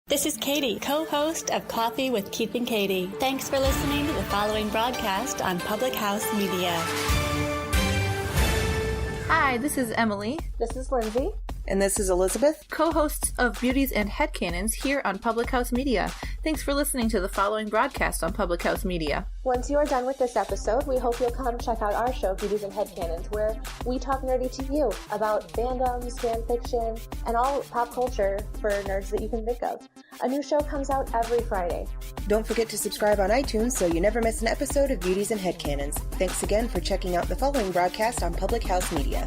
This is Katie, co-host of Coffee with Keith and Katie. Thanks for listening to the following broadcast on Public House Media. Hi, this is Emily. This is Lindsay. And this is Elizabeth, co-hosts of Beauties and Headcanons here on Public House Media. Thanks for listening to the following broadcast on Public House Media. Once you are done with this episode, we hope you'll come check out our show, Beauties and Headcanons, where we talk nerdy to you about fandoms, fan fiction, and all pop culture for nerds that you can think of. A new show comes out every Friday. Don't forget to subscribe on iTunes so you never miss an episode of Beauties and Headcanons. Thanks again for checking out the following broadcast on Public House Media.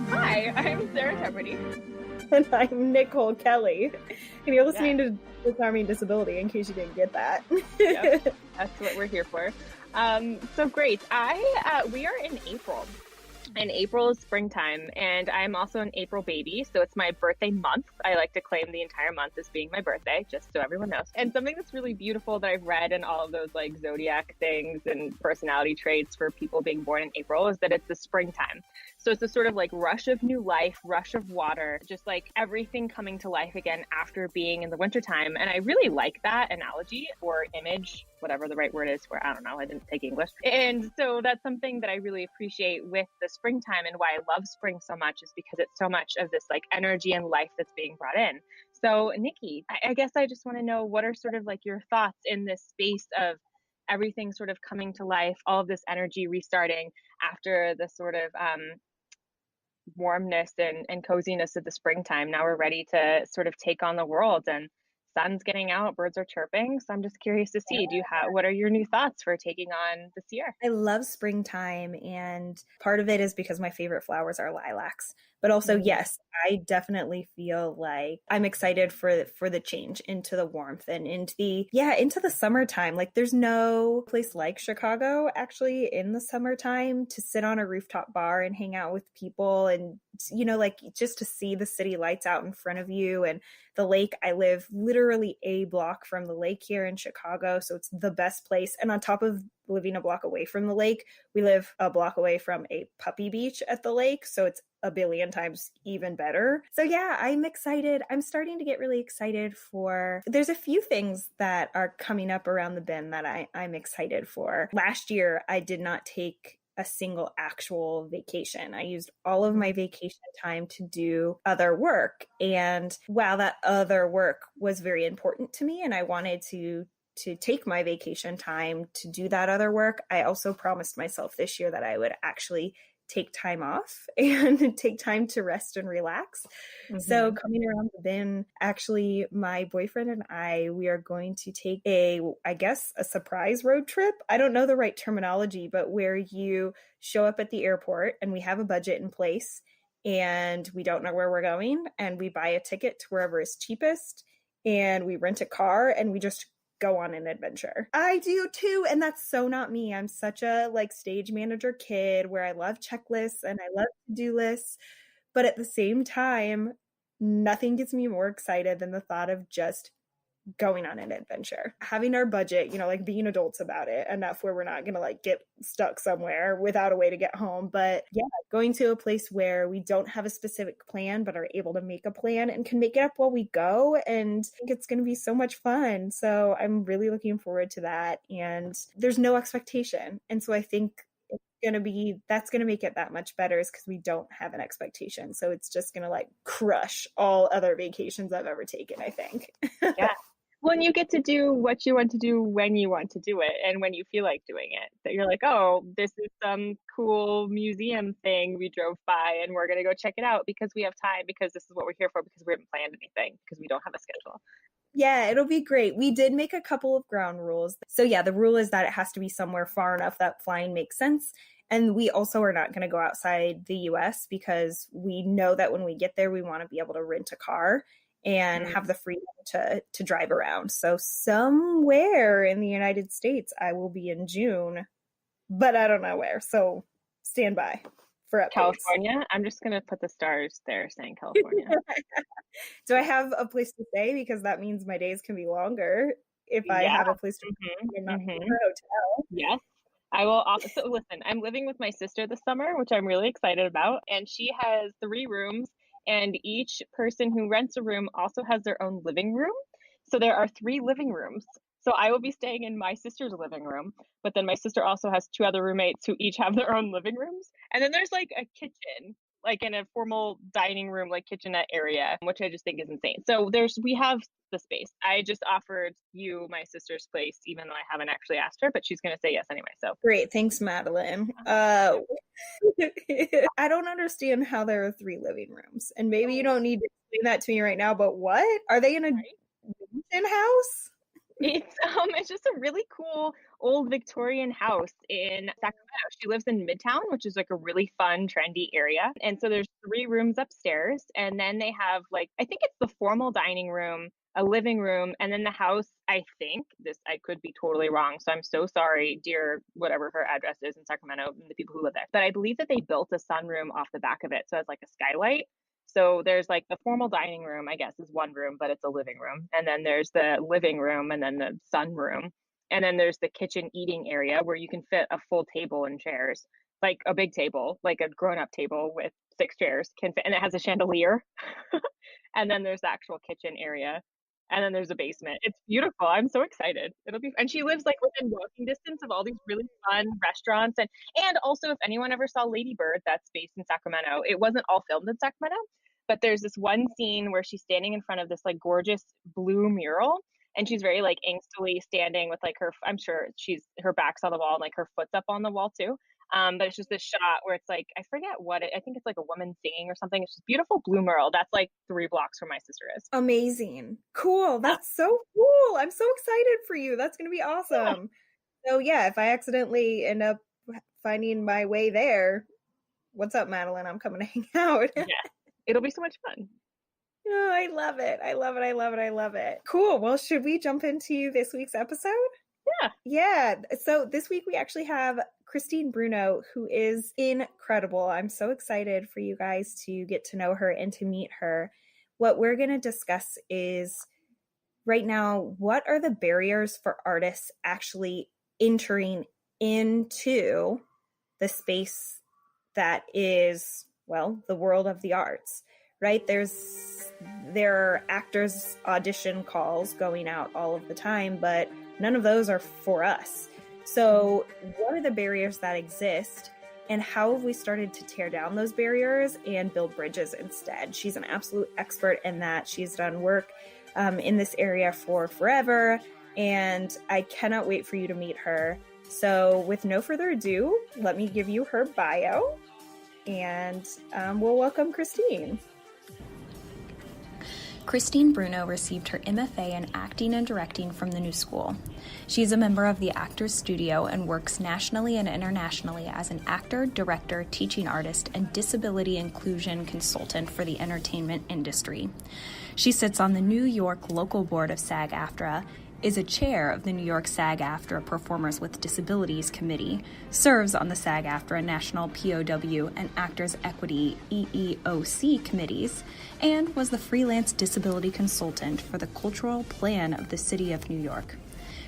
Hi, I'm Sarah Tuberty. And I'm Nicole Kelly. And you're listening to Disarming Disability, in case you didn't get that. Yep, that's what we're here for. So great. We are in April. And April is springtime, and I'm also an April baby, so it's my birthday month. I like to claim the entire month as being my birthday, just so everyone knows. And something that's really beautiful that I've read in all of those like zodiac things and personality traits for people being born in April is that it's the springtime. So it's a sort of like rush of new life, rush of water, just like everything coming to life again after being in the wintertime. And I really like that analogy or image, whatever the right word is for, I don't know, I didn't take English. And so that's something that I really appreciate with the springtime, and why I love spring so much is because it's so much of this like energy and life that's being brought in. So Nikki, I guess I just want to know, what are sort of like your thoughts in this space of everything sort of coming to life, all of this energy restarting after the sort of warmness and coziness of the springtime. Now we're ready to sort of take on the world, and sun's getting out, birds are chirping. So I'm just curious to see, what are your new thoughts for taking on this year? I love springtime, and part of it is because my favorite flowers are lilacs. But also, yes, I definitely feel like I'm excited for the change into the warmth and into the summertime. Like, there's no place like Chicago actually in the summertime to sit on a rooftop bar and hang out with people, and like just to see the city lights out in front of you and the lake. I live literally a block from the lake here in Chicago, so it's the best place. And on top of living a block away from the lake, we live a block away from a puppy beach at the lake, so it's a billion times even better. So yeah, I'm excited. I'm starting to get really excited there's a few things that are coming up around the bend that I'm excited for. Last year, I did not take a single actual vacation. I used all of my vacation time to do other work. And while that other work was very important to me, and I wanted to take my vacation time to do that other work, I also promised myself this year that I would actually take time off and take time to rest and relax. Mm-hmm. So coming around the bend, actually, my boyfriend and we are going to take a surprise road trip. I don't know the right terminology, but where you show up at the airport and we have a budget in place and we don't know where we're going, and we buy a ticket to wherever is cheapest, and we rent a car and we just go on an adventure. I do too, and that's so not me. I'm such a stage manager kid where I love checklists and I love to-do lists, but at the same time, nothing gets me more excited than the thought of just going on an adventure. Having our budget, being adults about it enough where we're not gonna get stuck somewhere without a way to get home. But yeah, going to a place where we don't have a specific plan but are able to make a plan and can make it up while we go, and I think it's gonna be so much fun. So I'm really looking forward to that, and there's no expectation. And so I think that's gonna make it that much better, is because we don't have an expectation. So it's just gonna crush all other vacations I've ever taken, I think. Yeah. When you get to do what you want to do when you want to do it and when you feel like doing it. That you're like, oh, this is some cool museum thing we drove by and we're going to go check it out because we have time, because this is what we're here for, because we haven't planned anything, because we don't have a schedule. Yeah, it'll be great. We did make a couple of ground rules. So yeah, the rule is that it has to be somewhere far enough that flying makes sense. And we also are not going to go outside the US because we know that when we get there, we want to be able to rent a car and have the freedom to drive around. So somewhere in the United States, I will be in June, but I don't know where. So stand by for updates. California? I'm just going to put the stars there saying California. Do I have a place to stay? Because that means my days can be longer if I have a place to stay and not in a hotel. Yes. I will. So listen, I'm living with my sister this summer, which I'm really excited about. And she has 3 rooms. And each person who rents a room also has their own living room. So there are 3 living rooms. So I will be staying in my sister's living room, but then my sister also has 2 other roommates who each have their own living rooms. And then there's like a kitchen, like in a formal dining room, like kitchenette area, which I just think is insane. So we have the space. I just offered you my sister's place, even though I haven't actually asked her, but she's going to say yes anyway. So great. Thanks, Madeline. I don't understand how there are 3 living rooms, and maybe you don't need to explain that to me right now, but what? Are they in a house? It's just a really cool old Victorian house in Sacramento. She lives in Midtown, which is like a really fun, trendy area. And so there's 3 rooms upstairs, and then they have like, I think it's the formal dining room, a living room, and then the house, I could be totally wrong. So I'm so sorry, dear, whatever her address is in Sacramento, and the people who live there. But I believe that they built a sunroom off the back of it. So it's like a skylight. So there's like the formal dining room, I guess, is one room, but it's a living room. And then there's the living room and then the sunroom. And then there's the kitchen eating area where you can fit a full table and chairs, like a big table, like a grown-up table with 6 chairs can fit, and it has a chandelier. And then there's the actual kitchen area. And then there's a basement. It's beautiful. I'm so excited. And she lives like within walking distance of all these really fun restaurants. And also, if anyone ever saw Lady Bird, that's based in Sacramento. It wasn't all filmed in Sacramento, but there's this one scene where she's standing in front of this like gorgeous blue mural, and she's very like angstily standing with like I'm sure her back's on the wall and like her foot's up on the wall too. But it's just this shot where it's like, I forget I think it's like a woman singing or something. It's just beautiful blue mural. That's like 3 blocks from my sister is. Amazing. Cool. That's so cool. I'm so excited for you. That's going to be awesome. Yeah. So yeah, if I accidentally end up finding my way there, what's up, Madeline? I'm coming to hang out. Yeah. It'll be so much fun. Oh, I love it. I love it. I love it. I love it. Cool. Well, should we jump into this week's episode? Yeah. So this week we actually have Christine Bruno, who is incredible. I'm so excited for you guys to get to know her and to meet her. What we're going to discuss is right now, what are the barriers for artists actually entering into the space that is, well, the world of the arts, right? There are actors' audition calls going out all of the time, but none of those are for us. So what are the barriers that exist, and how have we started to tear down those barriers and build bridges instead? She's an absolute expert in that. She's done work in this area for forever, and I cannot wait for you to meet her. So with no further ado, let me give you her bio, and we'll welcome Christine. Christine Bruno received her MFA in acting and directing from the New School. She is a member of the Actors Studio and works nationally and internationally as an actor, director, teaching artist, and disability inclusion consultant for the entertainment industry. She sits on the New York local board of SAG-AFTRA, is a chair of the New York SAG-AFTRA Performers with Disabilities Committee, serves on the SAG-AFTRA National POW and Actors Equity EEOC committees, and was the freelance disability consultant for the Cultural Plan of the City of New York.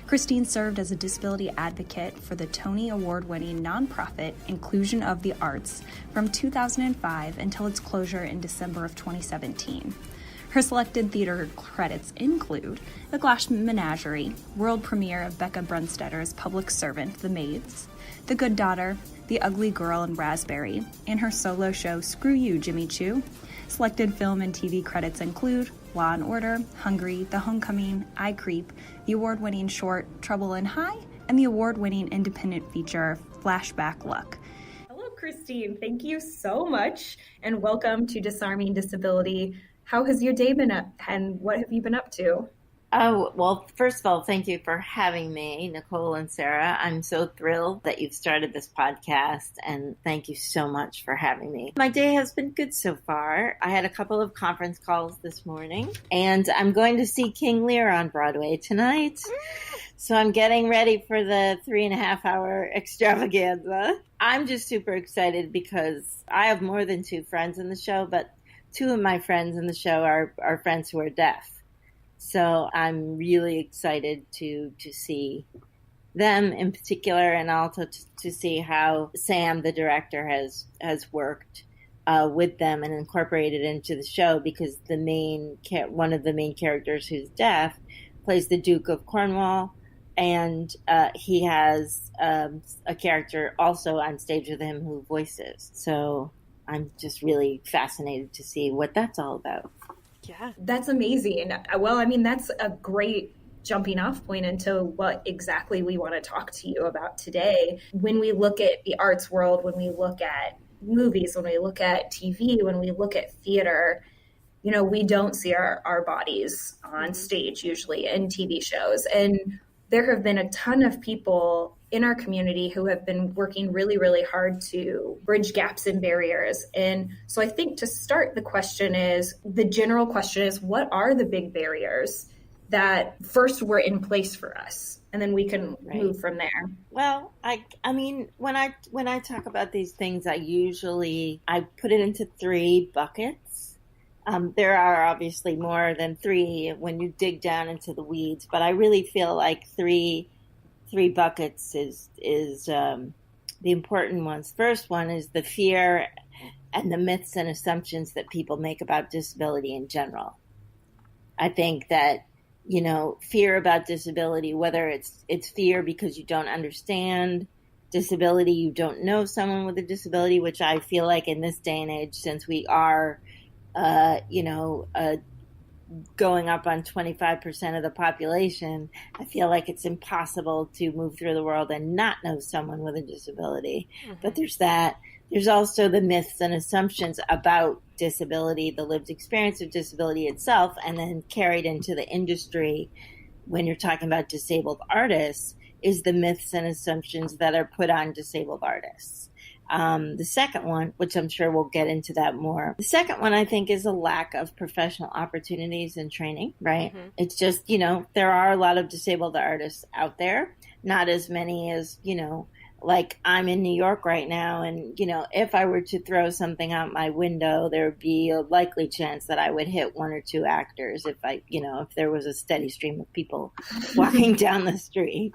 Christine served as a disability advocate for the Tony Award-winning nonprofit Inclusion of the Arts from 2005 until its closure in December of 2017. Her selected theater credits include The Glass Menagerie, world premiere of Becca Brunstetter's Public Servant, The Maids, The Good Daughter, The Ugly Girl and Raspberry, and her solo show Screw You, Jimmy Choo. Selected film and TV credits include Law and Order, Hungry, The Homecoming, I Creep, the award-winning short Trouble in High, and the award-winning independent feature Flashback Luck. Hello, Christine. Thank you so much, and welcome to Disarming Disability. How has your day been, and what have you been up to? Oh, well, first of all, thank you for having me, Nicole and Sarah. I'm so thrilled that you've started this podcast, and thank you so much for having me. My day has been good so far. I had a couple of conference calls this morning, and I'm going to see King Lear on Broadway tonight. So I'm getting ready for the 3.5-hour extravaganza. I'm just super excited because I have more than 2 friends in the show, but 2 of my friends in the show are friends who are deaf. So I'm really excited to see them in particular, and also to see how Sam, the director, has worked with them and incorporated into the show, because one of the main characters who's deaf plays the Duke of Cornwall, and he has a character also on stage with him who voices. So I'm just really fascinated to see what that's all about. Yeah, that's amazing. Well, I mean, that's a great jumping off point into what exactly we want to talk to you about today. When we look at the arts world, when we look at movies, when we look at TV, when we look at theater, you know, we don't see our bodies on stage usually in TV shows. And there have been a ton of people in our community who have been working really, really hard to bridge gaps and barriers. And so I think to start, the general question is, what are the big barriers that first were in place for us? And then we can move from there. Well, I mean, when I talk about these things, I put it into 3 buckets. There are obviously more than 3 when you dig down into the weeds, but I really feel like 3 buckets is the important ones. First one is the fear and the myths and assumptions that people make about disability in general. I think that, you know, fear about disability, whether it's fear because you don't understand disability, you don't know someone with a disability, which I feel like in this day and age, since we are going up on 25% of the population, I feel like it's impossible to move through the world and not know someone with a disability. Mm-hmm. But there's that. There's also the myths and assumptions about disability, the lived experience of disability itself, and then carried into the industry when you're talking about disabled artists, is the myths and assumptions that are put on disabled artists. The second one, which I'm sure we'll get into that more. The second one, I think, is a lack of professional opportunities and training, right? Mm-hmm. It's just, you know, there are a lot of disabled artists out there, not as many as, you know, like I'm in New York right now, and, you know, if I were to throw something out my window, there would be a likely chance that I would hit 1 or 2 actors if there was a steady stream of people walking down the street.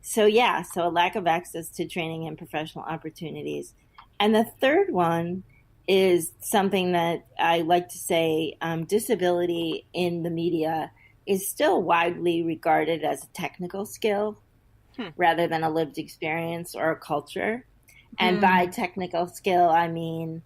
So a lack of access to training and professional opportunities. And the third one is something that I like to say, disability in the media is still widely regarded as a technical skill rather than a lived experience or a culture. And by technical skill, I mean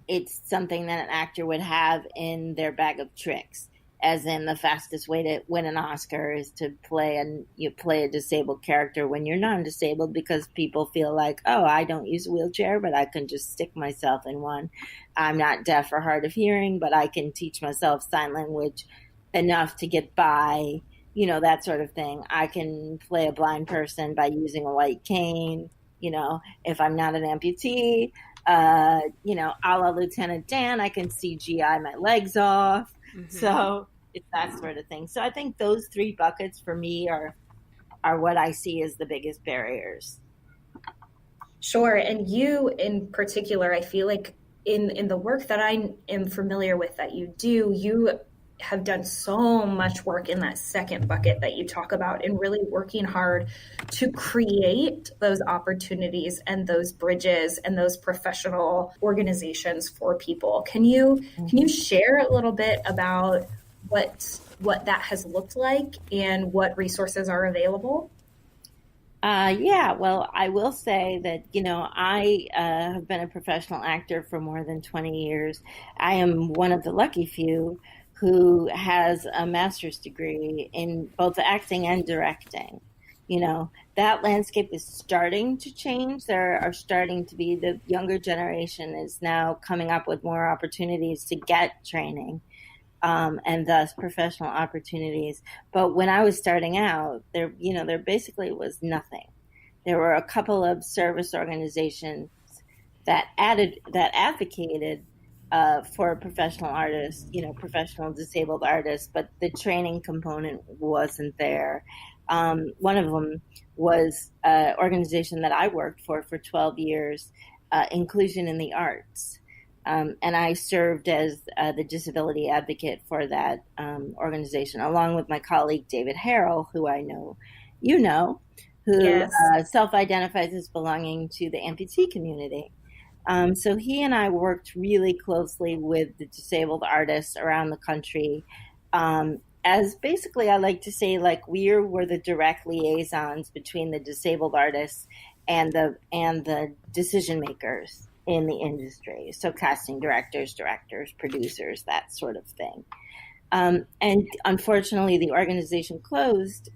it's something that an actor would have in their bag of tricks. As in, the fastest way to win an Oscar is to play a disabled character when you're non-disabled, because people feel like, oh, I don't use a wheelchair, but I can just stick myself in one. I'm not deaf or hard of hearing, but I can teach myself sign language enough to get by, you know, that sort of thing. I can play a blind person by using a white cane, you know, if I'm not an amputee, you know, a la Lieutenant Dan, I can CGI my legs off. Mm-hmm. So it's that sort of thing. So I think those 3 buckets for me are what I see as the biggest barriers. Sure. And you in particular, I feel like in the work that I am familiar with that you do, you have done so much work in that second bucket that you talk about, and really working hard to create those opportunities and those bridges and those professional organizations for people. Can you share a little bit about what that has looked like and what resources are available? Yeah, well, I will say that, I have been a professional actor for more than 20 years. I am one of the lucky few who has a master's degree in both acting and directing. That landscape is starting to change. There are starting to be, the younger generation is now coming up with more opportunities to get training. And thus professional opportunities. But when I was starting out, there basically was nothing. There were a couple of service organizations that advocated for professional artists, professional disabled artists, but the training component wasn't there. One of them was an organization that I worked for 12 years, Inclusion in the Arts. And I served as the disability advocate for that organization, along with my colleague David Harrell, who I know who Yes. Self-identifies as belonging to the amputee community. So he and I worked really closely with the disabled artists around the country. As basically, I like to say, like, we were the direct liaisons between the disabled artists and the decision makers in the industry. So casting directors, producers, that sort of thing. And unfortunately, the organization closed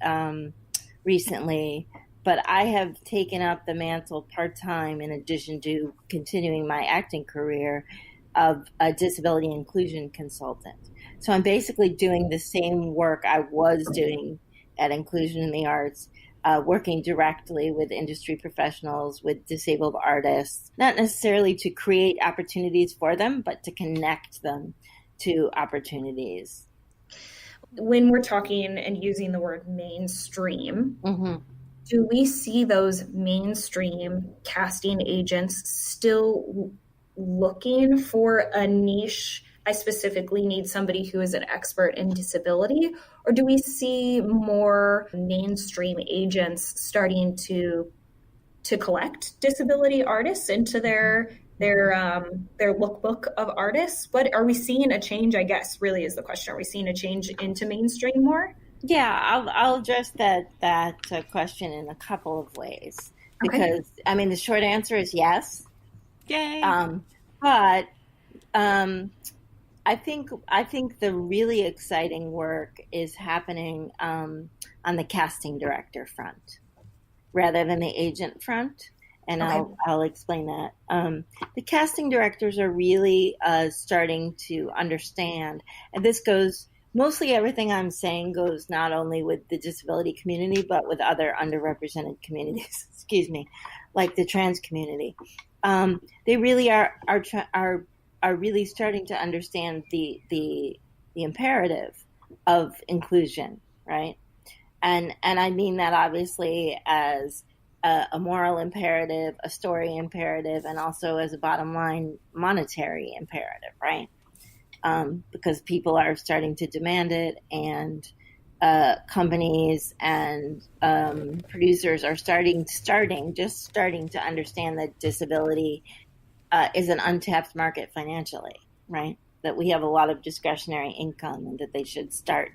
recently, but I have taken up the mantle part-time in addition to continuing my acting career of a disability inclusion consultant. So I'm basically doing the same work I was doing at Inclusion in the Arts, working directly with industry professionals, with disabled artists, not necessarily to create opportunities for them, but to connect them to opportunities. When we're talking and using the word mainstream, Mm-hmm. do we see those mainstream casting agents still looking for a niche? I specifically need somebody who is an expert in disability, or do we see more mainstream agents starting to collect disability artists into their lookbook of artists? What are we seeing a change? I guess really is the question. Are we seeing a change into mainstream more? Yeah, I'll address that question in a couple of ways, because the short answer is yes. Yay! But I think the really exciting work is happening on the casting director front rather than the agent front, and I'll explain that. The casting directors are really starting to understand, and this goes. Mostly everything I'm saying goes not only with the disability community, but with other underrepresented communities, like the trans community. They really are really starting to understand the imperative of inclusion, right? And I mean that obviously as a moral imperative, a story imperative, and also as a bottom line monetary imperative, right? Because people are starting to demand it, and companies and producers are starting to understand that disability is an untapped market financially, right? That we have a lot of discretionary income, and that they should start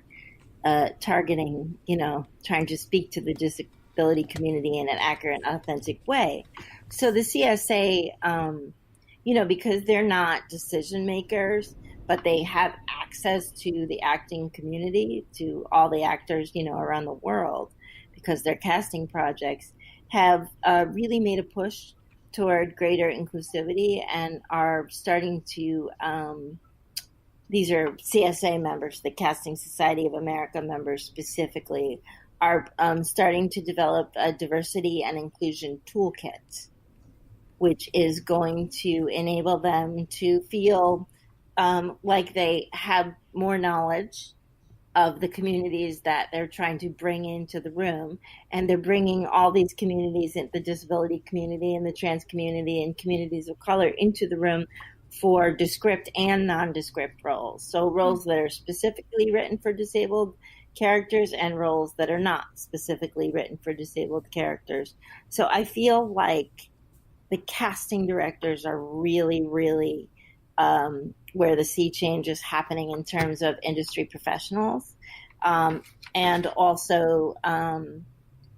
targeting, trying to speak to the disability community in an accurate and authentic way. So the CSA, because they're not decision makers, but they have access to the acting community, to all the actors, around the world, because their casting projects have really made a push toward greater inclusivity and are starting to, these are CSA members, the Casting Society of America members specifically, are starting to develop a diversity and inclusion toolkit, which is going to enable them to feel like they have more knowledge of the communities that they're trying to bring into the room. And they're bringing all these communities, the disability community and the trans community and communities of color, into the room for descript and nondescript roles. So roles that are specifically written for disabled characters and roles that are not specifically written for disabled characters. So I feel like the casting directors are really, really where the sea change is happening in terms of industry professionals. And also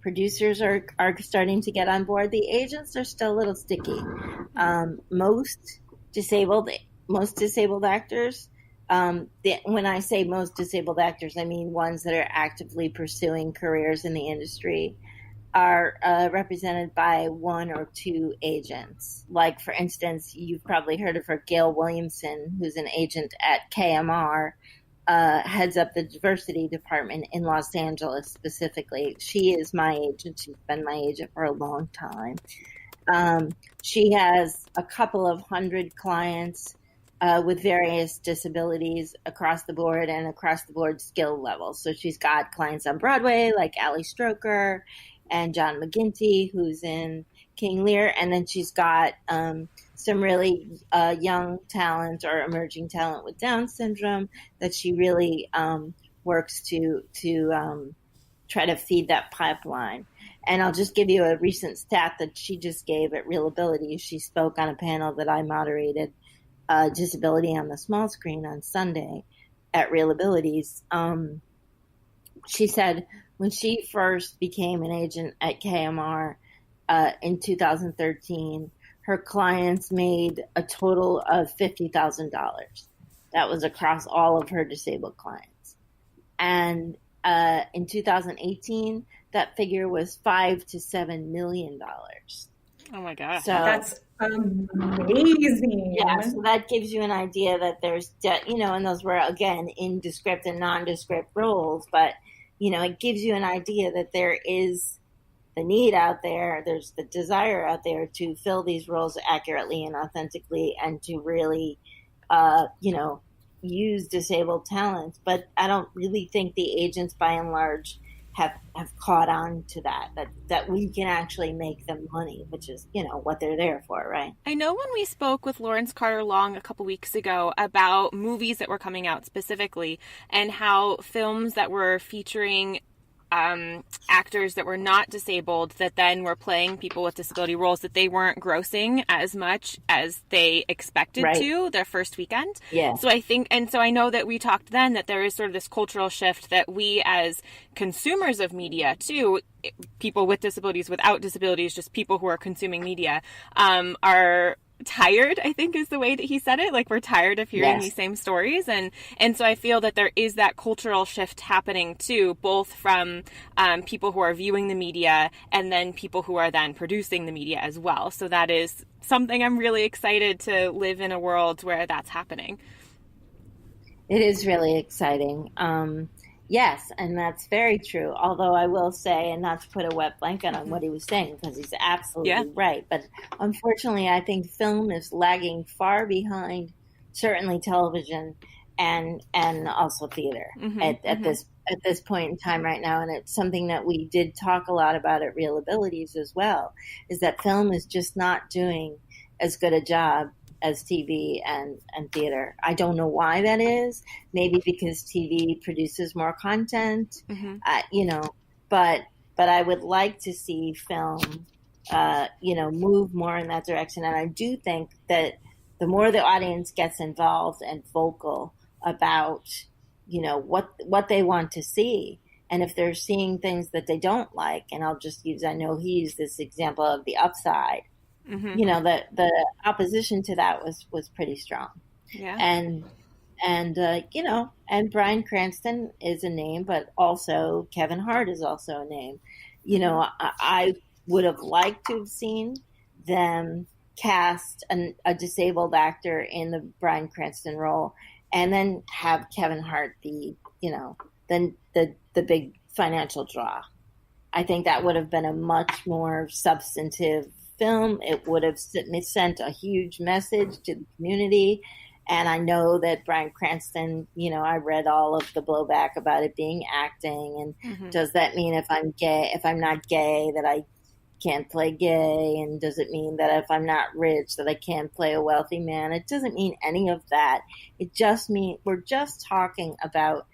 Producers are starting to get on board. The agents are still a little sticky. Most disabled actors, when I say most disabled actors, I mean ones that are actively pursuing careers in the industry, are represented by one or two agents. Like, for instance, you've probably heard of her, Gail Williamson, who's an agent at KMR, heads up the diversity department in Los Angeles specifically. She is my agent. She's been my agent for a long time. She has a couple of hundred clients with various disabilities across the board and across the board skill levels. So she's got clients on Broadway like Ali Stroker and John McGinty, who's in King Lear. And then she's got some really young talent or emerging talent with Down syndrome that she really works to try to feed that pipeline. And I'll just give you a recent stat that she just gave at Real Abilities. She spoke on a panel that I moderated, Disability on the Small Screen, on Sunday at Real Abilities. She said when she first became an agent at KMR in 2013, her clients made a total of $50,000. That was across all of her disabled clients. And in 2018, that figure was $5 to $7 million. Oh my gosh. So That's amazing. Yeah, so that gives you an idea that there's, and those were, again, indescript and nondescript roles, but, it gives you an idea that there is the need out there, there's the desire out there to fill these roles accurately and authentically and to really, use disabled talents. But I don't really think the agents, by and large, have caught on to that we can actually make them money, which is, what they're there for, right? I know when we spoke with Lawrence Carter Long a couple weeks ago about movies that were coming out specifically and how films that were featuring actors that were not disabled that then were playing people with disability roles, that they weren't grossing as much as they expected to their first weekend. Yeah. So I know that we talked then that there is sort of this cultural shift that we as consumers of media too, people with disabilities, without disabilities, just people who are consuming media, are tired, I think is the way that he said it. Like, we're tired of hearing these same stories. And so I feel that there is that cultural shift happening too, both from people who are viewing the media and then people who are then producing the media as well. So that is something I'm really excited to live in a world where that's happening. It is really exciting. Yes, and that's very true. Although I will say, and not to put a wet blanket on what he was saying, because he's absolutely right. But unfortunately, I think film is lagging far behind, certainly television and also theater at this point in time right now. And it's something that we did talk a lot about at Real Abilities as well, is that film is just not doing as good a job as TV and theater. I don't know why that is. Maybe because TV produces more content, but I would like to see film, move more in that direction. And I do think that the more the audience gets involved and vocal about, what they want to see, and if they're seeing things that they don't like, and I know he used this example of The Upside. The opposition to that was pretty strong. Yeah. And Bryan Cranston is a name, but also Kevin Hart is also a name. I would have liked to have seen them cast a disabled actor in the Bryan Cranston role and then have Kevin Hart be, the big financial draw. I think that would have been a much more substantive film. It would have sent a huge message to the community. And I know that Bryan Cranston, I read all of the blowback about it being acting. And does that mean if I'm not gay, that I can't play gay? And does it mean that if I'm not rich, that I can't play a wealthy man? It doesn't mean any of that. It just means we're just talking about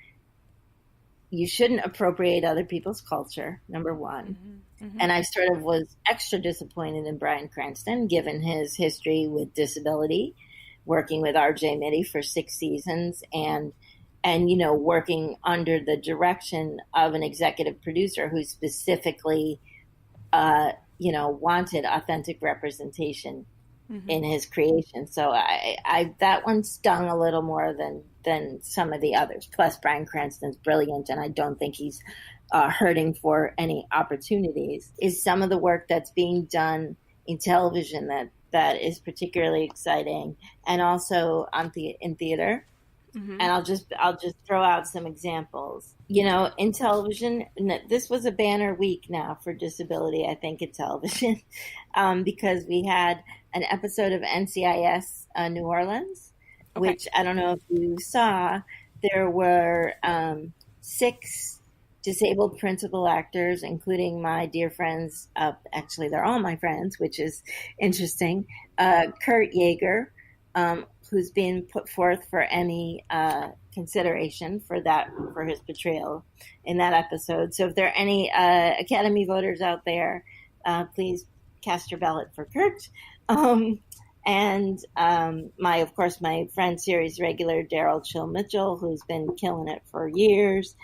you shouldn't appropriate other people's culture, number one. And I sort of was extra disappointed in Bryan Cranston, given his history with disability, working with R.J. Mitty for 6 seasons, and and, working under the direction of an executive producer who specifically, wanted authentic representation in his creation. So I that one stung a little more than some of the others. Plus, Bryan Cranston's brilliant, and I don't think he's hurting for any opportunities. Is some of the work that's being done in television that is particularly exciting, and also in theater. And I'll just throw out some examples. In television, this was a banner week now for disability, I think, in television, because we had an episode of NCIS New Orleans, which I don't know if you saw. There were 6 disabled principal actors, including my dear friends. Actually, they're all my friends, which is interesting. Kurt Yeager, who's being put forth for any consideration for his portrayal in that episode. So if there are any Academy voters out there, please cast your ballot for Kurt. And my friend series regular Daryl Chill Mitchell, who's been killing it for years.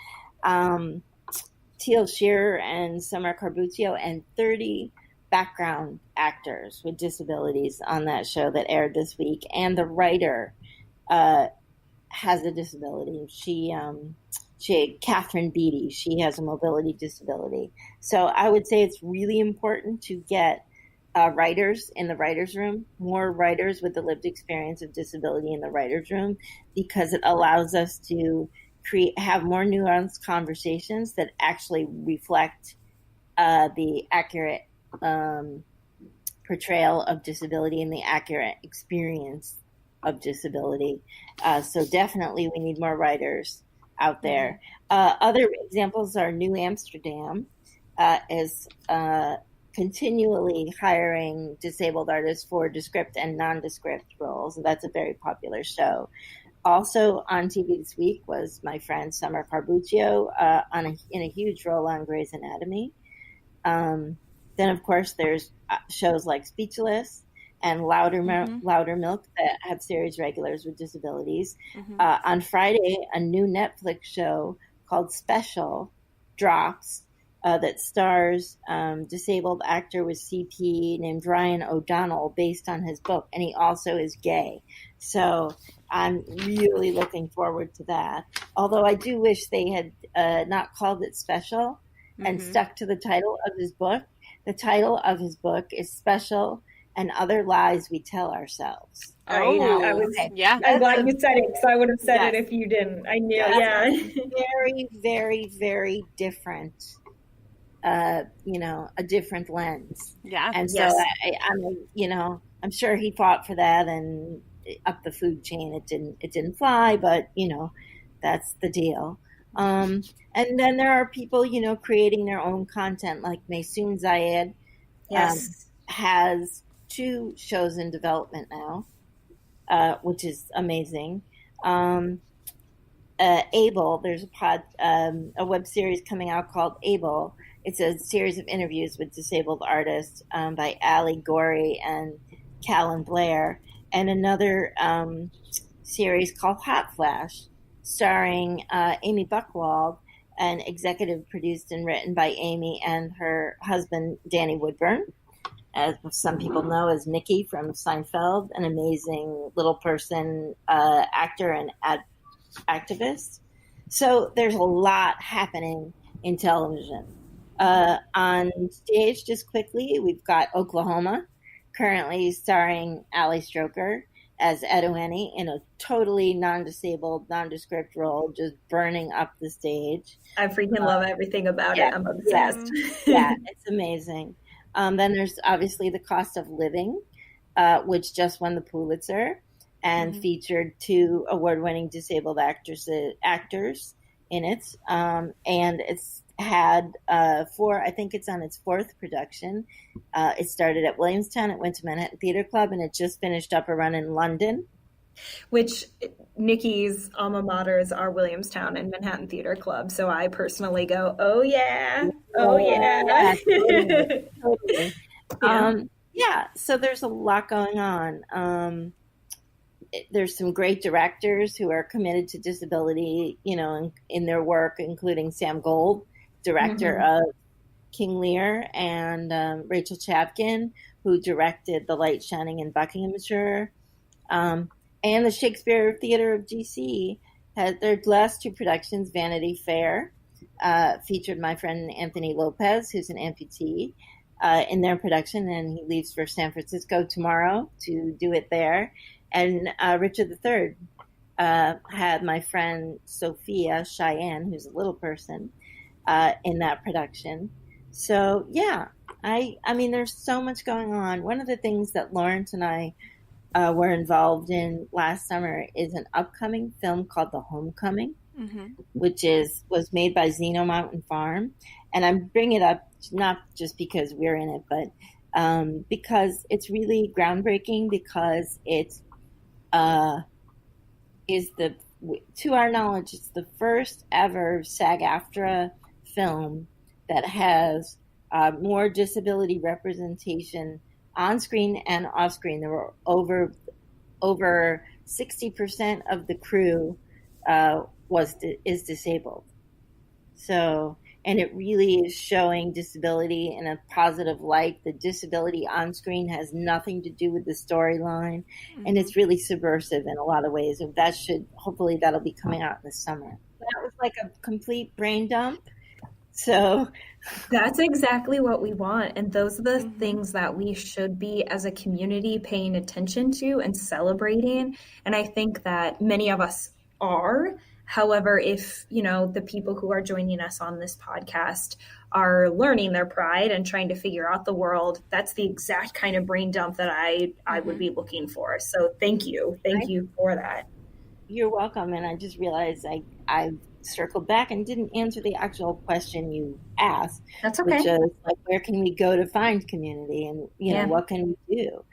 Teal Shearer and Summer Carbuccio, and 30 background actors with disabilities on that show that aired this week. And the writer has a disability. She Catherine Beatty, she has a mobility disability. So I would say it's really important to get writers in the writer's room, more writers with the lived experience of disability in the writer's room, because it allows us to have more nuanced conversations that actually reflect the accurate portrayal of disability and the accurate experience of disability. So definitely we need more writers out there. Other examples are New Amsterdam is continually hiring disabled artists for descript and nondescript roles. And that's a very popular show. Also on TV this week was my friend Summer Carbuccio in a huge role on Grey's Anatomy. Then, of course, there's shows like Speechless and Louder Milk that have series regulars with disabilities. On Friday, a new Netflix show called Special drops that stars disabled actor with CP named Ryan O'Donnell, based on his book, and he also is gay. So I'm really looking forward to that. Although I do wish they had not called it Special and stuck to the title of his book. The title of his book is Special and Other Lies We Tell Ourselves. I'm glad you said it, because I would have said it if you didn't. I knew, Very, very, very different, a different lens. Yeah. And so I'm sure he fought for that, and up the food chain, it didn't fly, but that's the deal. And then there are people, creating their own content, like Maysoon Zayed has 2 shows in development now, which is amazing. Able, there's a web series coming out called Able. It's a series of interviews with disabled artists by Ali Gorey and Callan Blair, and another series called Hot Flash, starring Amy Buchwald, and executive produced and written by Amy and her husband, Danny Woodburn, as some people know as Mickey from Seinfeld, an amazing little person, actor and activist. So there's a lot happening in television. On stage, just quickly, we've got Oklahoma, currently starring Ali Stroker as Edwini in a totally non-disabled, nondescript role, just burning up the stage. I freaking love everything about it. I'm obsessed. Yeah, it's amazing. Then there's obviously The Cost of Living, which just won the Pulitzer and featured 2 award-winning disabled actors in it. And it's had 4, I think it's on its 4th production. It started at Williamstown, it went to Manhattan Theatre Club, and it just finished up a run in London. Which Nikki's alma maters are Williamstown and Manhattan Theatre Club. So I personally go, oh yeah. Totally. So there's a lot going on. there's some great directors who are committed to disability, you know, in their work, including Sam Gold, director of King Lear, and Rachel Chapkin, who directed The Light Shining in Buckinghamshire. And the Shakespeare Theatre of DC had their last two productions, Vanity Fair, featured my friend Anthony Lopez, who's an amputee, in their production, and he leaves for San Francisco tomorrow to do it there. And Richard III had my friend Sophia Cheyenne, who's a little person, in that production. So, yeah, I mean, there's so much going on. One of the things that Lawrence and I were involved in last summer is an upcoming film called The Homecoming, which was made by Zeno Mountain Farm. And I'm bringing it up not just because we're in it, but because it's really groundbreaking, because it's to our knowledge, it's the first ever SAG-AFTRA film that has more disability representation on screen and off screen. There were over 60% of the crew is disabled. So, and it really is showing disability in a positive light. The disability on screen has nothing to do with the storyline, and it's really subversive in a lot of ways. And hopefully that'll be coming out in the summer. That was like a complete brain dump. So that's exactly what we want. And those are the things that we should be as a community paying attention to and celebrating. And I think that many of us are. However, if, you know, the people who are joining us on this podcast are learning their pride and trying to figure out the world, that's the exact kind of brain dump that I would be looking for. So thank you. Thank you for that. You're welcome. And I just realized I circled back and didn't answer the actual question you asked. That's okay. Which is like, where can we go to find community, and you know, what can we do?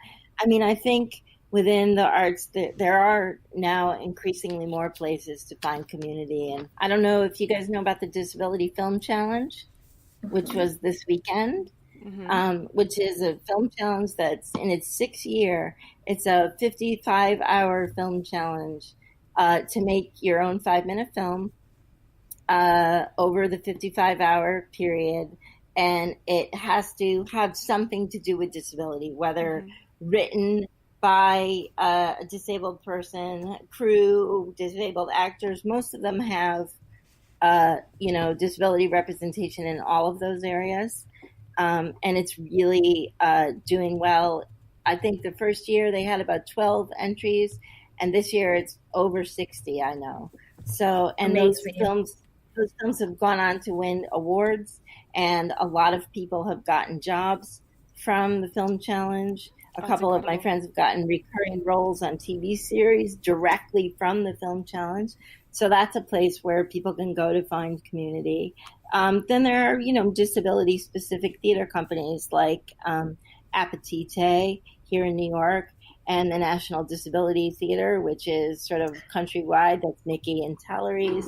I mean, I think within the arts, there are now increasingly more places to find community. And I don't know if you guys know about the Disability Film Challenge, which was this weekend, which is a film challenge that's in its 6th year. It's a 55-hour film challenge to make your own 5-minute film over the 55-hour period. And it has to have something to do with disability, whether written by a disabled person, crew, disabled actors. Most of them have, disability representation in all of those areas. And it's really doing well. I think the first year they had about 12 entries, and this year it's over 60, I know. So, and those films have gone on to win awards, and a lot of people have gotten jobs from the film challenge. A couple of my friends have gotten recurring roles on TV series directly from the film challenge. So that's a place where people can go to find community. Then there are, disability specific theater companies like Appetite here in New York, and the National Disability Theater, which is sort of countrywide. That's Nikki and Tallery's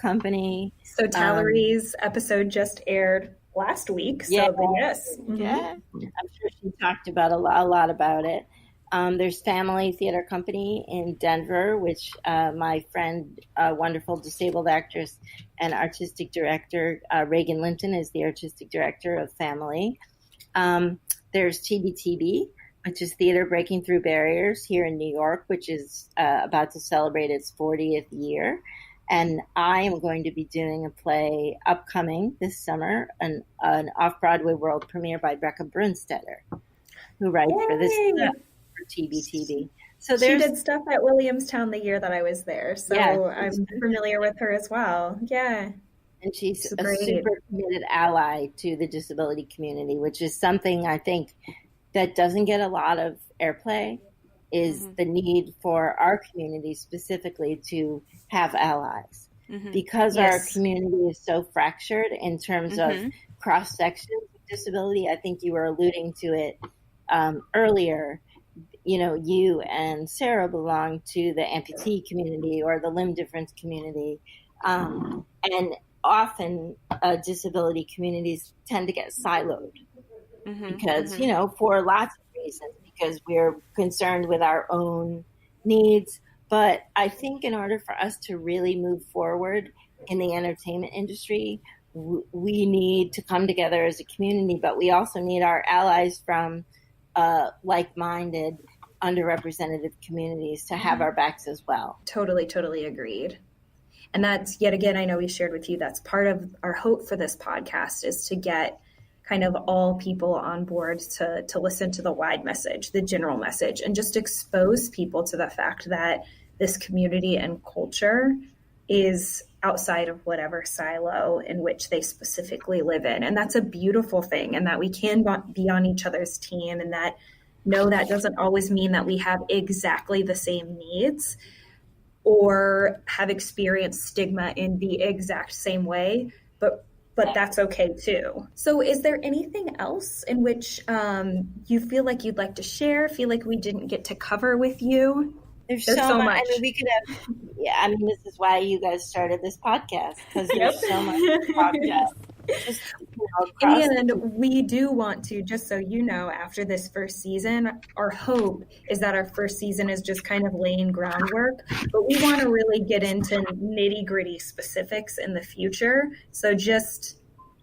company. So Tallery's episode just aired last week. So yes. Yeah. I'm sure she talked about a lot about it. There's Family Theater Company in Denver, which my friend, wonderful disabled actress and artistic director, Reagan Linton, is the artistic director of Family. There's TBTB, which is Theater Breaking Through Barriers here in New York, which is about to celebrate its 40th year. And I am going to be doing a play upcoming this summer, an off-Broadway world premiere by Becca Brunstetter, who writes for this for TBTB. So she did stuff at Williamstown the year that I was there, so I'm familiar with her as well. Yeah. And she's a super committed ally to the disability community, which is something I think that doesn't get a lot of airplay, is the need for our community specifically to have allies. Because our community is so fractured in terms of cross-sections of disability. I think you were alluding to it earlier. You and Sarah belong to the amputee community or the limb difference community. And often disability communities tend to get siloed because, for lots of reasons, because we're concerned with our own needs. But I think in order for us to really move forward in the entertainment industry, we need to come together as a community, but we also need our allies from like-minded, underrepresented communities to have our backs as well. Totally agreed. And that's, yet again, I know we shared with you, that's part of our hope for this podcast, is to get kind of all people on board to listen to the wide message, the general message, and just expose people to the fact that this community and culture is outside of whatever silo in which they specifically live in. And that's a beautiful thing, and that we can be on each other's team, and that, no, that doesn't always mean that we have exactly the same needs or have experienced stigma in the exact same way, but that's okay too. So is there anything else in which you feel like you'd like to share, feel like we didn't get to cover with you? There's so much. I mean, we could have, I mean, this is why you guys started this podcast, because there's so much to talk about. Just, and we do want to, just so you know, after this first season, our hope is that our first season is just kind of laying groundwork, but we want to really get into nitty-gritty specifics in the future. So just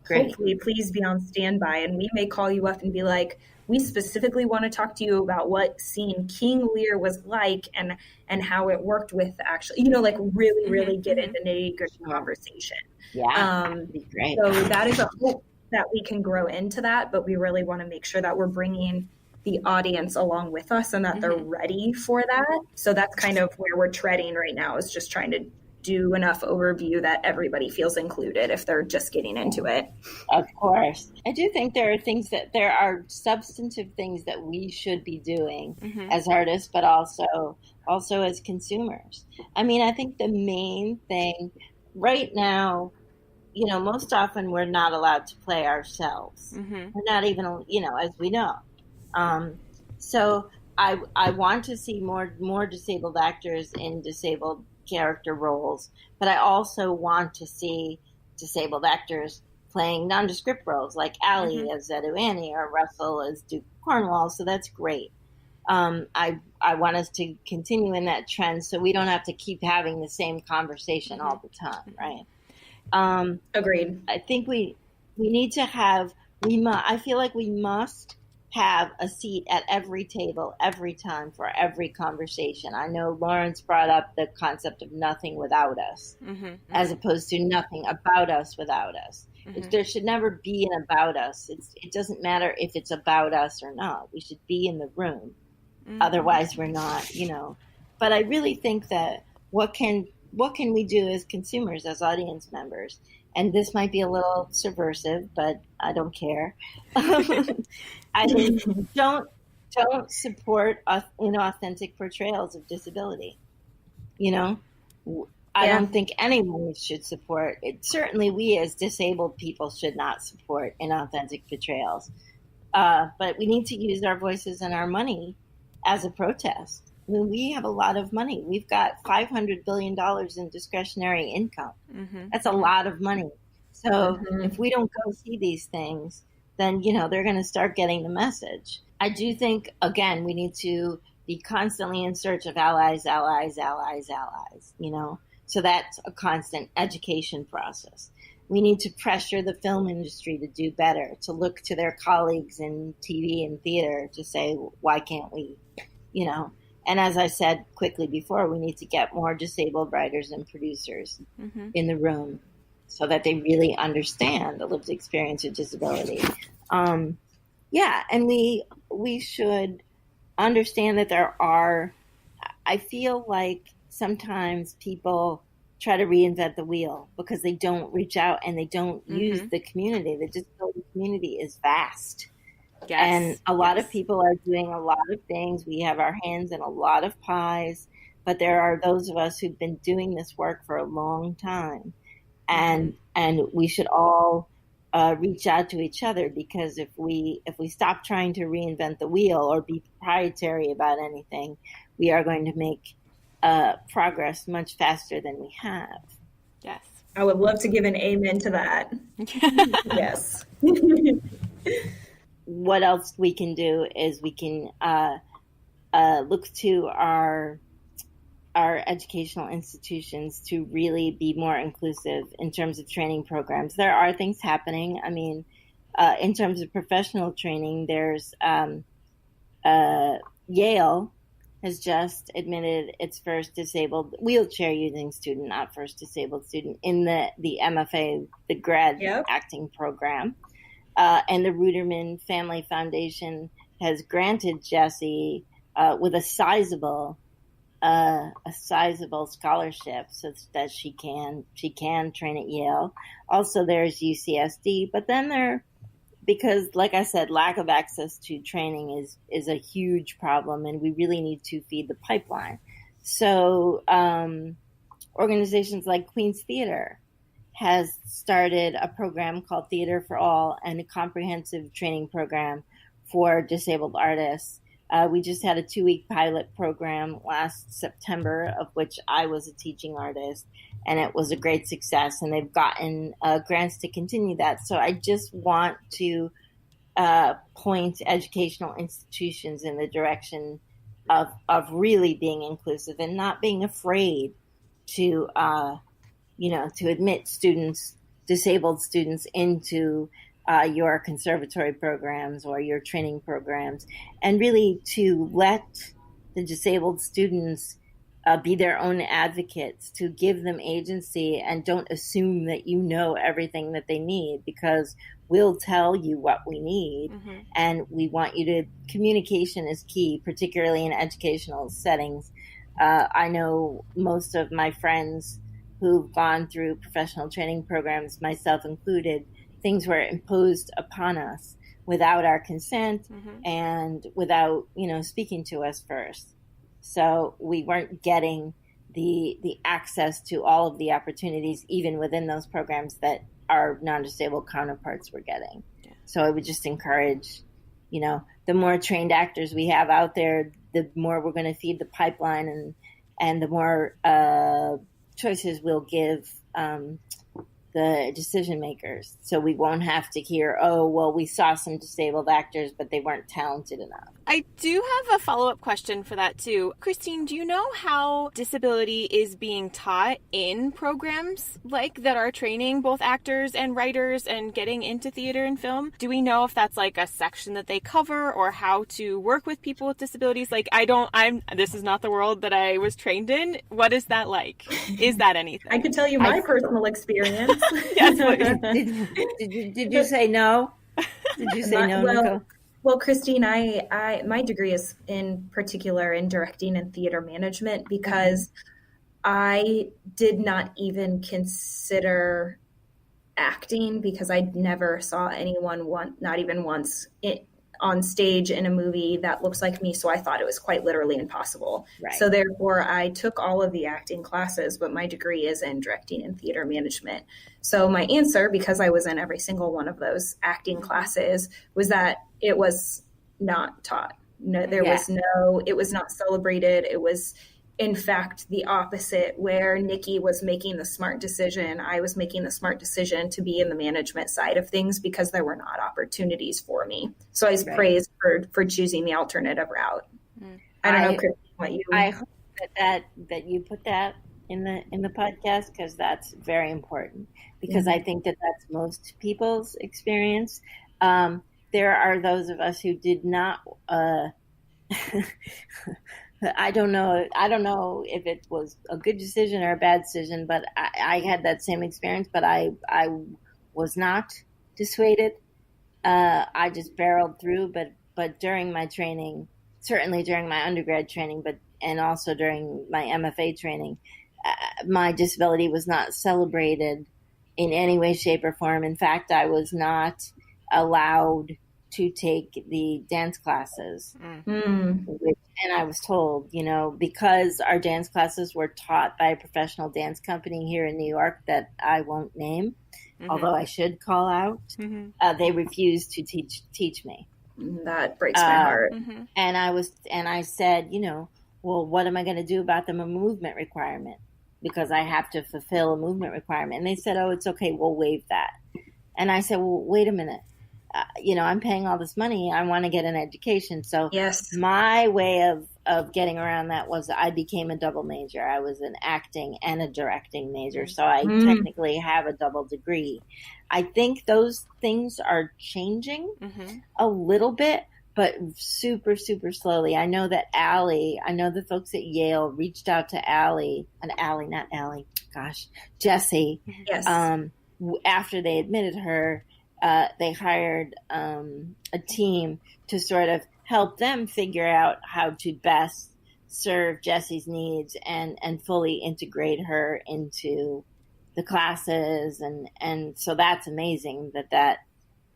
hopefully please be on standby, and we may call you up and be like, we specifically want to talk to you about what seeing King Lear was like and how it worked with actually, like really get into nitty-gritty conversation. Yeah, that'd be great. So that is a hope that we can grow into that, but we really want to make sure that we're bringing the audience along with us and that they're ready for that. So that's kind of where we're treading right now, is just trying to do enough overview that everybody feels included if they're just getting into it. Of course. I do think there are substantive things that we should be doing as artists, but also as consumers. I mean, I think the main thing right now, most often we're not allowed to play ourselves. We're not even, as we know. So I want to see more disabled actors in disabled character roles, but I also want to see disabled actors playing nondescript roles, like Allie as Zedu Annie or Russell as Duke Cornwall. So that's great. I want us to continue in that trend, so we don't have to keep having the same conversation all the time, right? Agreed. I think we need to have. I feel like we must have a seat at every table every time for every conversation. I know Lawrence brought up the concept of nothing without us, as opposed to nothing about us without us. There should never be an about us. It doesn't matter if it's about us or not. We should be in the room. Otherwise, we're not, But I really think that what can we do as consumers, as audience members? And this might be a little subversive, but I don't care. I mean, don't support inauthentic portrayals of disability. I don't think anyone should support it. Certainly, we as disabled people should not support inauthentic portrayals. But we need to use our voices and our money as a protest. I mean, we have a lot of money. We've got $500 billion in discretionary income. That's a lot of money. So if we don't go see these things, then, they're going to start getting the message. I do think, again, we need to be constantly in search of allies. So that's a constant education process. We need to pressure the film industry to do better, to look to their colleagues in TV and theater to say, why can't we, And as I said quickly before, we need to get more disabled writers and producers in the room so that they really understand the lived experience of disability. And we should understand that I feel like sometimes people try to reinvent the wheel because they don't reach out and they don't use the community. The disability community is vast. Yes. And a lot of people are doing a lot of things. We have our hands in a lot of pies, but there are those of us who've been doing this work for a long time. And we should all reach out to each other, because if we stop trying to reinvent the wheel or be proprietary about anything, we are going to make progress much faster than we have. Yes. I would love to give an amen to that. Yes. What else we can do is we can look to our our educational institutions to really be more inclusive in terms of training programs. There are things happening. I mean, in terms of professional training, there's Yale has just admitted its first disabled wheelchair using student, not first disabled student, in the MFA, the grad acting program. And the Ruderman Family Foundation has granted Jessie with a sizable scholarship so that she can train at Yale. Also, there's UCSD, but then because, like I said, lack of access to training is a huge problem, and we really need to feed the pipeline. So organizations like Queen's Theater has started a program called Theater for All, and a comprehensive training program for disabled artists. We just had a 2-week pilot program last September, of which I was a teaching artist, and it was a great success, and they've gotten grants to continue that. So I just want to point educational institutions in the direction of really being inclusive and not being afraid to admit disabled students into your conservatory programs or your training programs, and really to let the disabled students be their own advocates, to give them agency, and don't assume that you know everything that they need, because we'll tell you what we need. Mm-hmm. And we want you to, communication is key, particularly in educational settings. I know most of my friends who've gone through professional training programs, myself included, things were imposed upon us without our consent and without, speaking to us first. So we weren't getting the access to all of the opportunities, even within those programs, that our non-disabled counterparts were getting. Yeah. So I would just encourage, the more trained actors we have out there, the more we're going to feed the pipeline, and the more choices we'll give the decision makers. So we won't have to hear, oh, well, we saw some disabled actors, but they weren't talented enough. I do have a follow-up question for that too. Christine, do you know how disability is being taught in programs like that are training both actors and writers and getting into theater and film? Do we know if that's like a section that they cover, or how to work with people with disabilities? Like, this is not the world that I was trained in. What is that like? Is that anything? I could tell you my personal experience. Yes, did you say no? Did you say no, Nicole? Well, Christine, I my degree is in particular in directing and theater management, because I did not even consider acting, because I never saw anyone not even once on stage in a movie that looks like me. So I thought it was quite literally impossible. Right. So therefore I took all of the acting classes, but my degree is in directing and theater management. So my answer, because I was in every single one of those acting classes, was that it was not taught. No, it was not celebrated. It was, in fact, the opposite, where Nikki was making the smart decision. I was making the smart decision to be in the management side of things, because there were not opportunities for me. So I was praised for choosing the alternative route. I don't know, Christine, what you... I hope that you put that in the podcast, because that's very important, because I think that that's most people's experience. There are those of us who did not... I don't know if it was a good decision or a bad decision, but I had that same experience, but I was not dissuaded. I just barreled through, but during my training, certainly during my undergrad training, and also during my MFA training, my disability was not celebrated in any way, shape, or form. In fact, I was not allowed to take the dance classes, and I was told, because our dance classes were taught by a professional dance company here in New York that I won't name, although I should call out, they refused to teach me. That breaks my heart. And I said, well, what am I going to do about the movement requirement? Because I have to fulfill a movement requirement. And they said, oh, it's okay, we'll waive that. And I said, well, wait a minute. I'm paying all this money. I want to get an education. So Yes. my way of getting around that was I became a double major. I was an acting and a directing major. So I technically have a double degree. I think those things are changing a little bit, but super, super slowly. I know that the folks at Yale reached out to Jessie. Yes. After they admitted her, they hired a team to sort of help them figure out how to best serve Jessie's needs and fully integrate her into the classes. And so that's amazing that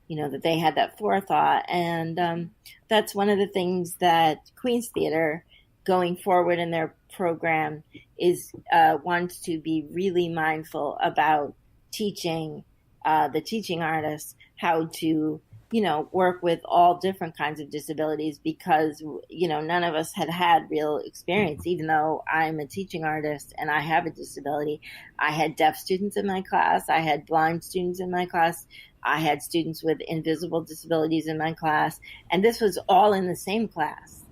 they had that forethought. And that's one of the things that Queen's Theater going forward in their program is wants to be really mindful about teaching the teaching artists how to, work with all different kinds of disabilities, because, none of us had real experience. Even though I'm a teaching artist and I have a disability, I had deaf students in my class. I had blind students in my class. I had students with invisible disabilities in my class. And this was all in the same class.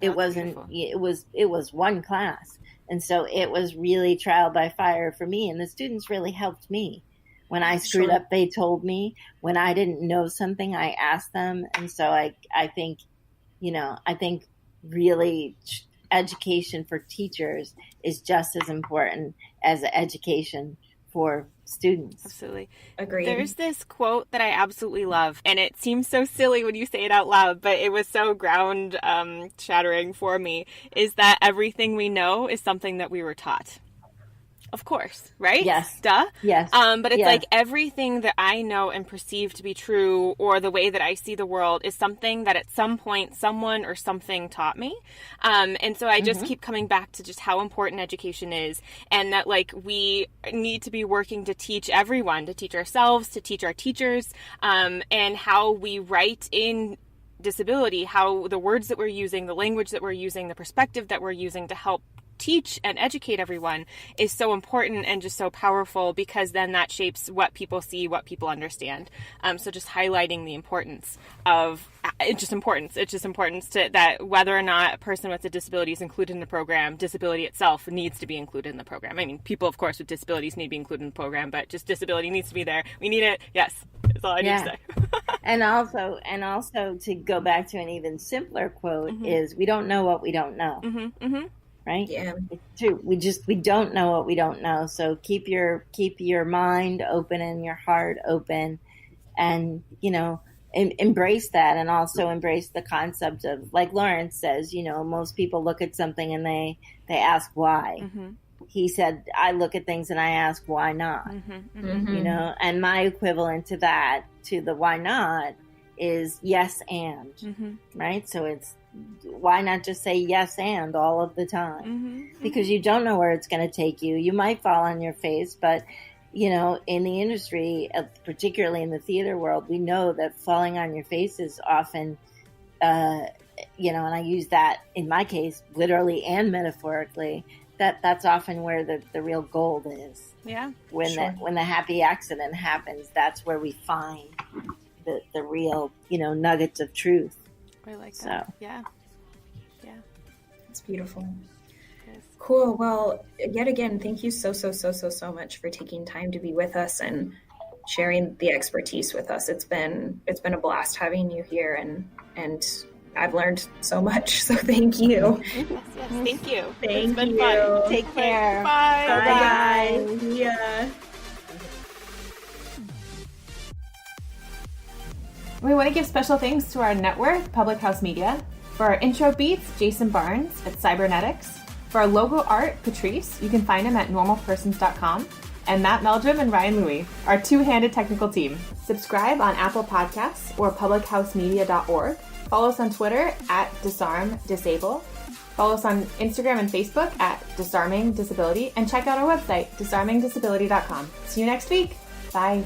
It wasn't, beautiful. It was one class. And so it was really trial by fire for me. And the students really helped me. When I screwed up, they told me. When I didn't know something, I asked them. And so I think really education for teachers is just as important as education for students. Absolutely. Agreed. There's this quote that I absolutely love, and it seems so silly when you say it out loud, but it was so ground shattering for me, is that everything we know is something that we were taught. Of course, right? Yes. Duh. Yes. But it's like everything that I know and perceive to be true, or the way that I see the world, is something that at some point someone or something taught me. And so I just keep coming back to just how important education is, and that we need to be working to teach everyone, to teach ourselves, to teach our teachers, and how we write in disability, how the words that we're using, the language that we're using, the perspective that we're using to help teach and educate everyone is so important and just so powerful, because then that shapes what people see, what people understand. So just highlighting the importance of it's just importance to that whether or not a person with a disability is included in the program, disability itself needs to be included in the program. I mean, people, of course, with disabilities need to be included in the program, but just disability needs to be there. We need it. Yes. That's all I need to say. And also to go back to an even simpler quote is, we don't know what we don't know. Right? Yeah. It's true. We don't know what we don't know. So keep your mind open and your heart open, and, embrace that, and also embrace the concept of, like Lawrence says, most people look at something and they ask why. He said, I look at things and I ask why not, and my equivalent to that, to the why not, is yes and, right? So it's, why not just say yes and all of the time? Because you don't know where it's going to take you. You might fall on your face, but in the industry, particularly in the theater world, we know that falling on your face is often, and I use that in my case, literally and metaphorically, that's often where the real gold is. Yeah. When the happy accident happens, that's where we find the real, nuggets of truth. I like that. So. Yeah. It's beautiful. Yes. Cool. Well, yet again, thank you so much for taking time to be with us and sharing the expertise with us. It's been a blast having you here, and I've learned so much. So thank you. Yes, thank you. It's been fun. Take care. Bye. Bye, guys. Yeah. We want to give special thanks to our network, Public House Media. For our intro beats, Jason Barnes at Cybernetics. For our logo art, Patrice, you can find him at normalpersons.com. And Matt Meldrum and Ryan Louie, our two-handed technical team. Subscribe on Apple Podcasts or publichousemedia.org. Follow us on Twitter at DisarmDisable. Follow us on Instagram and Facebook at Disarming Disability. And check out our website, disarmingdisability.com. See you next week. Bye.